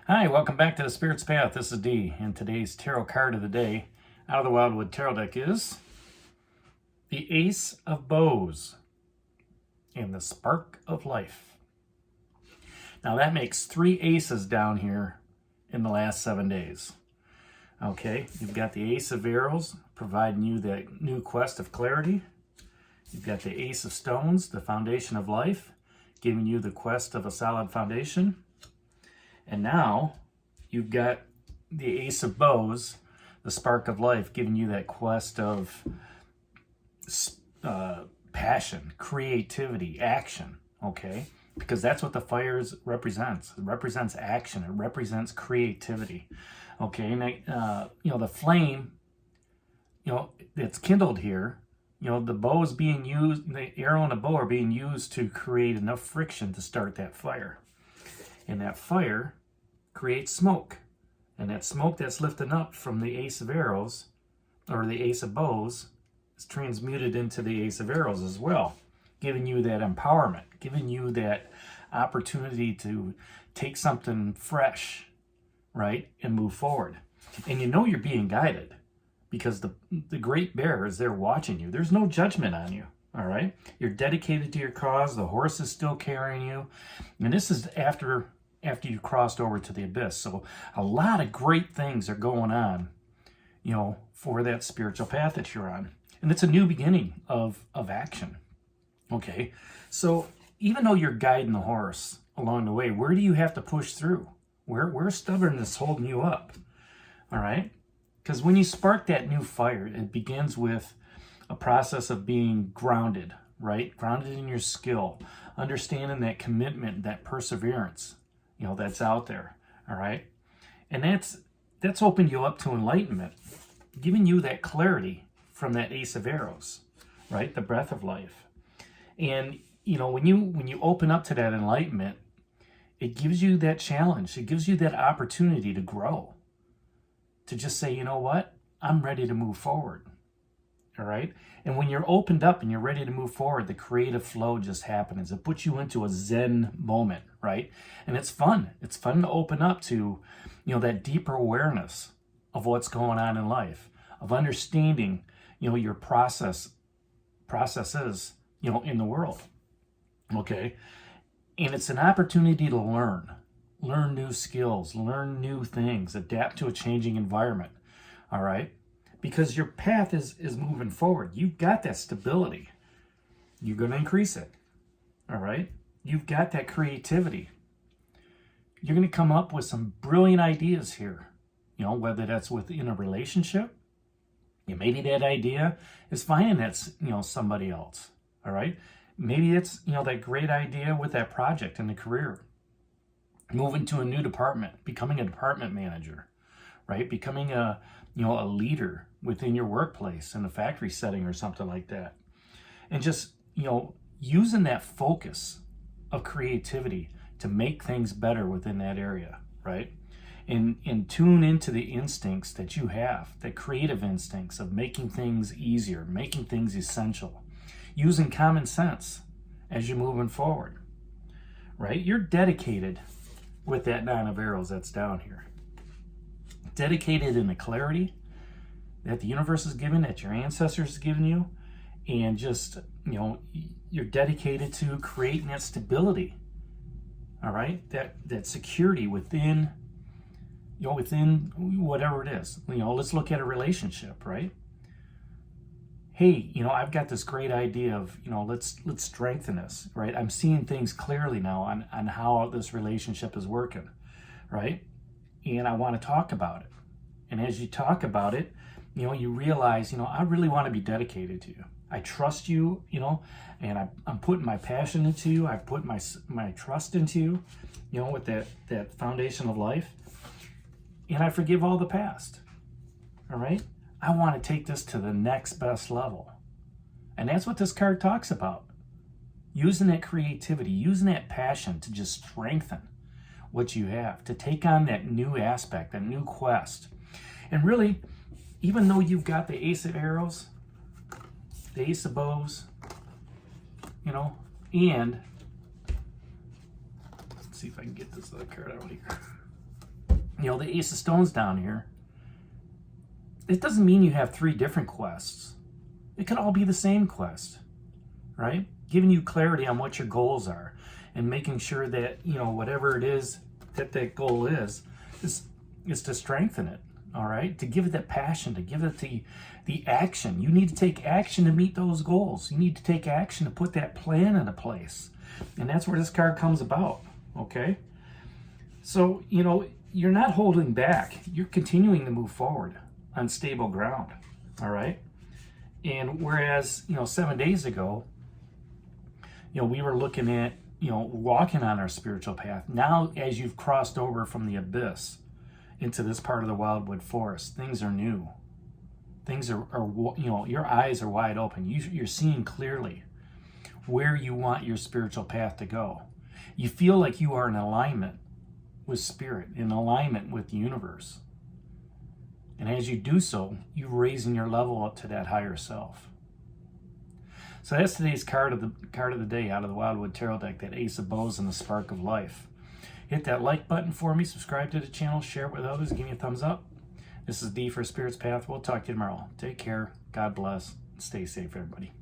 Hi, welcome back to the Spirit's Path. This is Dee, and today's tarot card of the day out of the Wildwood Tarot deck is the Ace of Bows and the Spark of Life. Now that makes 3 aces down here in the last 7 days. Okay, you've got the Ace of Arrows providing you that new quest of clarity. You've got the Ace of Stones, the foundation of life, giving you the quest of a solid foundation. And now you've got the Ace of Bows, the Spark of Life, giving you that quest of passion, creativity, action, okay? Because that's what the fire represents. It represents action. It represents creativity, okay? And, the flame, that's kindled here, the bow is being used, the arrow and the bow are being used to create enough friction to start that fire. And that fire creates smoke. And that smoke that's lifted up from the Ace of Arrows, or the Ace of Bows, is transmuted into the Ace of Arrows as well, giving you that empowerment, giving you that opportunity to take something fresh, right, and move forward. And you're being guided because the Great Bear is there watching you. There's no judgment on you. All right, you're dedicated to your cause. The horse is still carrying you, and this is after you crossed over to the abyss. So a lot of great things are going on, for that spiritual path that you're on, and it's a new beginning of action. Okay, so even though you're guiding the horse along the way, where do you have to push through? Where's stubbornness holding you up? All right, because when you spark that new fire, it begins with a process of being grounded, right? Grounded in your skill, understanding that commitment, that perseverance, that's out there, all right? And that's opened you up to enlightenment, giving you that clarity from that Ace of Arrows, right? The breath of life. And, when you open up to that enlightenment, it gives you that challenge. It gives you that opportunity to grow, to just say, you know what? I'm ready to move forward. All right. And when you're opened up and you're ready to move forward, the creative flow just happens. It puts you into a Zen moment, right? And it's fun. It's fun to open up to, that deeper awareness of what's going on in life, of understanding, your processes, in the world. Okay. And it's an opportunity to learn new skills, learn new things, adapt to a changing environment. All right. Because your path is moving forward. You've got that stability. You're going to increase it. All right? You've got that creativity. You're going to come up with some brilliant ideas here. Whether that's within a relationship, maybe that idea is finding that's, somebody else. All right? Maybe it's, that great idea with that project in the career. Moving to a new department, becoming a department manager, right? Becoming a leader within your workplace in a factory setting or something like that. And just, using that focus of creativity to make things better within that area, right? And tune into the instincts that you have, the creative instincts of making things easier, making things essential, using common sense as you're moving forward, right? You're dedicated with that 9 of Arrows that's down here. Dedicated in the clarity that the universe is giving, that your ancestors have given you, and just, you're dedicated to creating that stability, all right? That security within, within whatever it is. Let's look at a relationship, right? Hey, I've got this great idea of, let's strengthen this, right? I'm seeing things clearly now on how this relationship is working, right? And I want to talk about it. And as you talk about it, you realize, I really want to be dedicated to you. I trust you, and I'm putting my passion into you. I've put my trust into you, with that foundation of life. And I forgive all the past. All right? I want to take this to the next best level. And that's what this card talks about. Using that creativity, using that passion to just strengthen what you have, to take on that new aspect, that new quest. And really, even though you've got the Ace of Arrows, the Ace of Bows, and let's see if I can get this other card out here. You know, the Ace of Stones down here, it doesn't mean you have 3 different quests. It could all be the same quest, right? Giving you clarity on what your goals are and making sure that, you know, whatever it is that that goal is to strengthen it, all right? To give it that passion, to give it the action. You need to take action to meet those goals. You need to take action to put that plan into place. And that's where this card comes about, okay? So, you know, you're not holding back. You're continuing to move forward on stable ground, all right? And whereas, you know, 7 days ago, you know, we were looking at, you know, walking on our spiritual path. Now, as you've crossed over from the abyss into this part of the Wildwood Forest, things are new. Things are you know, your eyes are wide open. You're seeing clearly where you want your spiritual path to go. You feel like you are in alignment with spirit, in alignment with the universe. And as you do so, you're raising your level up to that higher self. So that's today's card of the day out of the Wildwood Tarot deck, that Ace of Bows and the Spark of Life. Hit that like button for me, subscribe to the channel, share it with others, give me a thumbs up. This is D for Spirit's Path. We'll talk to you tomorrow. Take care, God bless, stay safe, everybody.